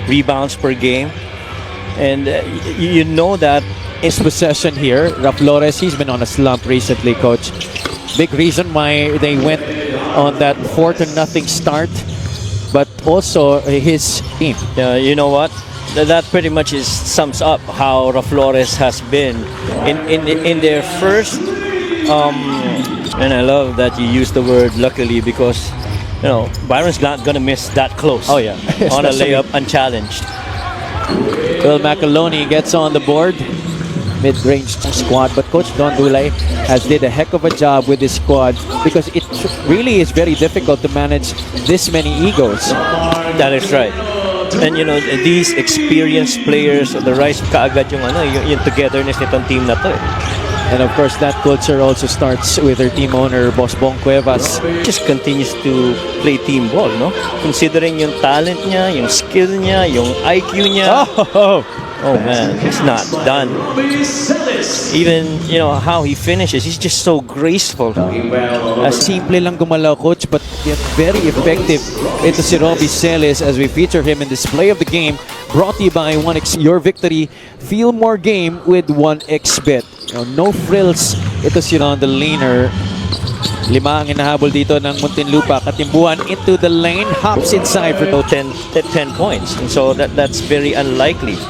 rebounds per game. And you know that His possession here, Flores, he's been on a slump recently, coach. Big reason why they went on that 4-0 start, but also his team. you know what? That pretty much sums up how Flores has been in their first. And I love that you use the word luckily, because Byron's not gonna miss that close. Oh yeah, on a layup unchallenged. Will McAloney gets on the board. Mid-range squad, but Coach Don Dulay has did a heck of a job with this squad, because it really is very difficult to manage this many egos. That is right. And these experienced players, the rise kaagad yung togetherness nitong team na to. And of course, that culture also starts with their team owner, Boss Bong Cuevas. Just continues to play team ball, no? Considering yung talent niya, yung skill niya, yung IQ niya. Oh man, it's not done. Even, how he finishes, he's just so graceful. Simple lang gumalaw, coach, but yet very effective. Ito si Robbie Celes as we feature him in this play of the game. Brought to you by 1x. Your victory, feel more game with 1xBet. No frills. Ito si Ron the laner. 5 ang hinahabol dito ng Muntinlupa. Katimbuhan into the lane, hops inside for 10 points. And so that's very unlikely.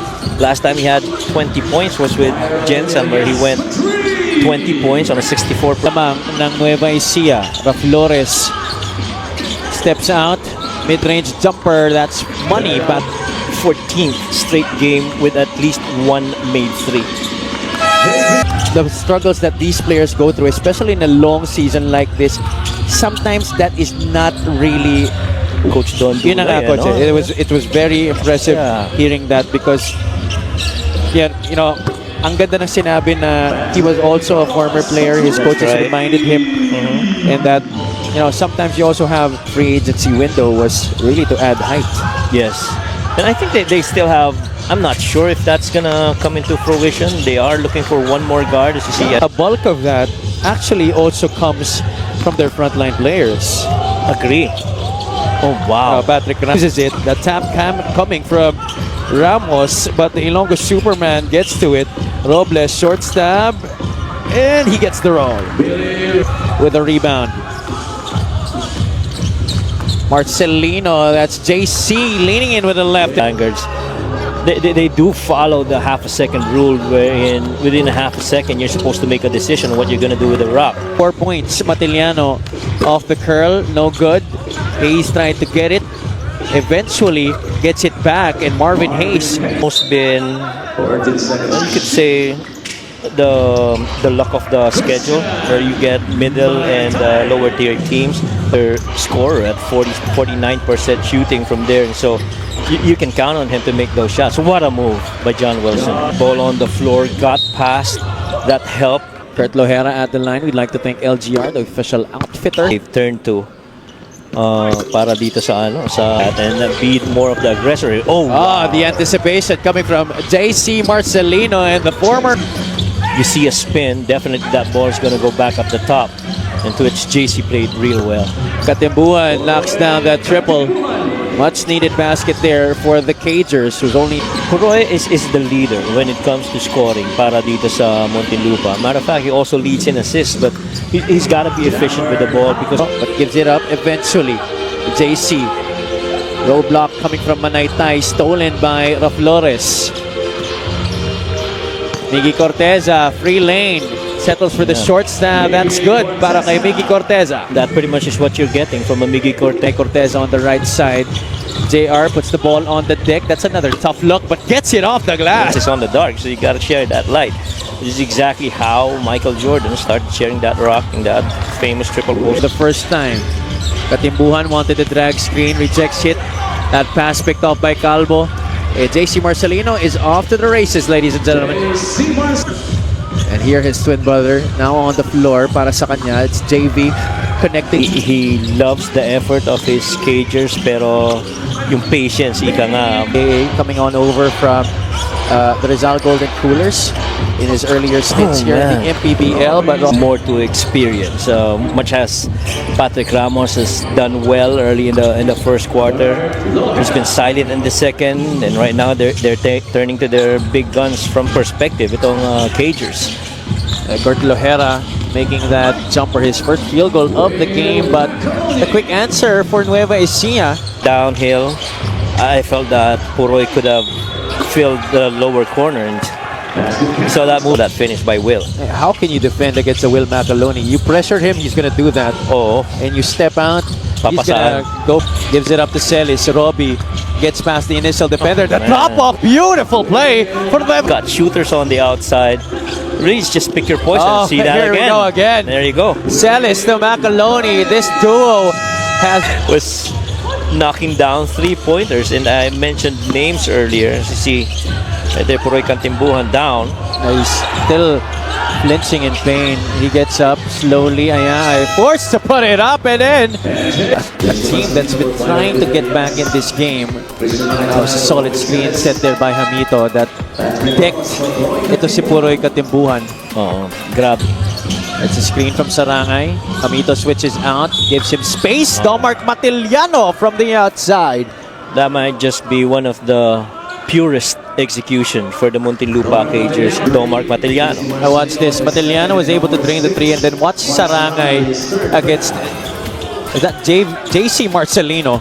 Last time he had 20 points was with Jensen, where he went 20 points on a 64. Lamang ng Nueva Ecija. Flores steps out. Mid-range jumper. That's money, but 14th straight game with at least one made three. The struggles that these players go through, especially in a long season like this, sometimes that is not really Coach Don. Yun na nga, coach. It was very impressive hearing that, because ang ganda ng sinabi na he was also a former player. His coaches reminded him, and that sometimes you also have free agency window was really to add height. Yes, and I think they still have. I'm not sure if that's gonna come into fruition. They are looking for one more guard, as you see. A bulk of that actually also comes from their frontline players. Agree. Oh wow! Patrick Ramos is it. The tap coming from Ramos, but the Ilonggo Superman gets to it. Robles short stab, and he gets the roll with a rebound. Marcelino, that's JC leaning in with the left. Vanguards. They do follow the half-a-second rule, wherein within a half a second you're supposed to make a decision on what you're gonna do with the rock. 4 points. Matiliano off the curl, no good. Hayes tried to get it, eventually gets it back, and Marvin Hayes Most been, you could say, the luck of the schedule, where you get middle and lower tier teams. Their scorer at 49% shooting from there, and so you can count on him to make those shots. What a move by John Wilson. Ball on the floor, got past, that helped. Kurt Lohera at the line. We'd like to thank LGR, the official outfitter. They've turned to para dito sa and be more of the aggressor. Oh wow. The anticipation coming from JC Marcelino and the former. You see a spin, definitely that ball is going to go back up the top, and to which JC played real well. Katimbuhan knocks down that triple. Much needed basket there for the Cagers, who's only... Kuroy is the leader when it comes to scoring para dito sa Muntinlupa. Matter of fact, he also leads in assists, but he's got to be efficient with the ball, because... But gives it up eventually. JC. Roadblock coming from Manaytay, stolen by Flores. Miggy Corteza, free lane. Settles for the short stab. That's good para kay Miggy Corteza. That pretty much is what you're getting from a Miggy Corteza on the right side. JR puts the ball on the deck. That's another tough look, but gets it off the glass. It's on the dark, so you got to share that light. This is exactly how Michael Jordan started sharing that rock in that famous triple post. For the first time, Katimbuhan wanted the drag screen, rejects it. That pass picked off by Calvo. JC Marcelino is off to the races, ladies and gentlemen. And here his twin brother now on the floor para sa kanya. It's JV connecting. He loves the effort of his Cagers, pero yung patience, ika nga. Coming on over from the Rizal Golden Coolers in his earlier stints here in the MPBL, but more to experience. Much as Patrick Ramos has done well early in the first quarter, he's been silent in the second, and right now they're turning to their big guns from perspective. Itong Cagers. Kurt Lohera making that jumper, his first field goal of the game, but the quick answer for Nueva Ecija. Downhill, I felt that Puroy could have filled the lower corner, and so that move, that finish by Will. How can you defend against a Will Macaloni? You pressured him, he's gonna do that. Oh, And you step out, he's gonna go, gives it up to Celis. Robbie gets past the initial defender. The drop off, beautiful play for them. got shooters on the outside. Really, just pick your poison. Oh, See that here we again. go again. There you go. Celis to Macaloni. This duo has Was knocking down 3-pointers, and I mentioned names earlier. You see, right there, Puroy Kantimbuhan down. he's still flinching in pain. He gets up slowly. Ayan, forced to put it up, and then a team that's been trying to get back in this game. That was a solid screen set there by Hamito that protect ito si Puroy Kantimbuhan. Oh, grab. It's a screen from Sarangay. Hamito switches out, gives him space. Domark Matiliano from the outside. That might just be one of the purest execution for the Muntinlupa Cagers. Domark Matiliano. Now watch this. Matiliano was able to drain the three, and then watch Sarangay against is that JC Marcelino.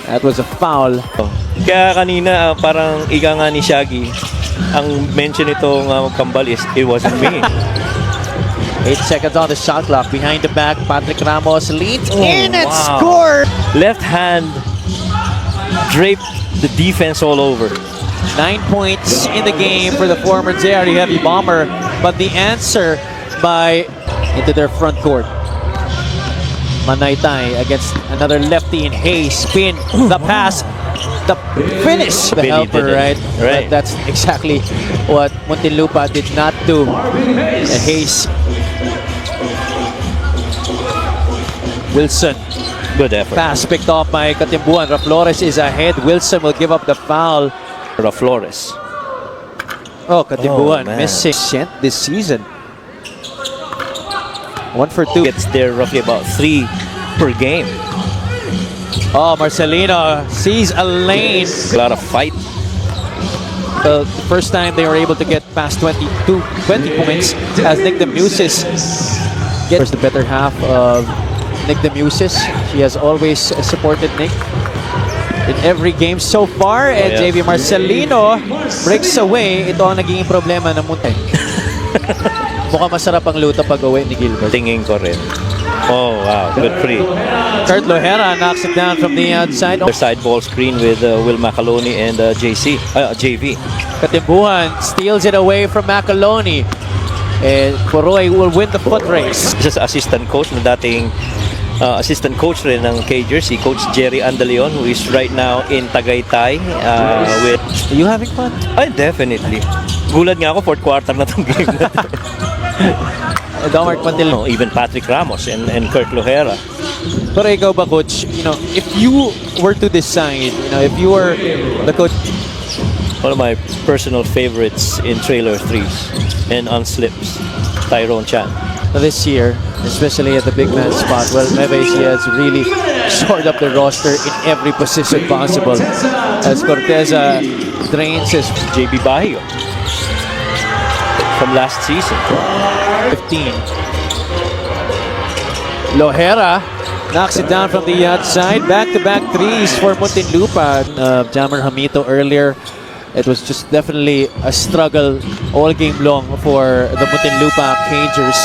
That was a foul. Kaya kanina, parang ika nga ni Shaggy, ang mention itong kambal is, it wasn't me. 8 seconds on the shot clock. Behind the back, Patrick Ramos leads in and wow. scored. Left hand draped the defense all over. 9 points in the game for the former JRE Heavy Bomber, but the answer into their front court. Manaytay against another lefty in Hayes. Spin, the pass, the finish. The Billy helper, did it. right? Right. That's exactly what Muntinlupa did not do. And Hayes. Wilson. Good effort. Pass picked off by Katimbuan. Flores is ahead. Wilson will give up the foul. Flores. Oh, Katimbuan man. missing this season. 1 for 2. Gets there roughly about 3 per game. Oh, Marcelino sees a lane. A lot of fight. The first time they were able to get past 20 points as Nick Demusis gets the better half of Nick Demusis. She has always supported Nick in every game so far, and yeah. JV Marcelino breaks away. Ito ang naging problema ng Muntin. Mukhang masarap ang luto pag-uwi ni Gilbert. Tingin ko rin. Oh, wow. Good free. Kurt Lohera knocks it down from the outside. Their side ball screen with Will Macaloni and JV. Katimbuhan steals it away from Macaloni. And Puroy will win the foot race. Just assistant coach na dating assistant coach rin ng Cagers, si Coach Jerry Andaleon, who is right now in Tagaytay with... Are you having fun? Ay, definitely. Gulat nga ako, fourth quarter na itong game na to. Domark Mantil. No, even Patrick Ramos and Kurt Lohera. Pero ikaw ba, Coach, if you were to decide, if you were the coach... One of my personal favorites in trailer threes and on slips, Tyrone Chan. This year, especially at the big man spot, well, Nueva Ecija has really shored up the roster in every position possible. As Corteza drains his JB Bajo from last season. 15. Lohera knocks it down from the outside. Back-to-back threes for Muntinlupa. Jammer Hamito earlier. It was just definitely a struggle all game long for the Muntinlupa Cagers.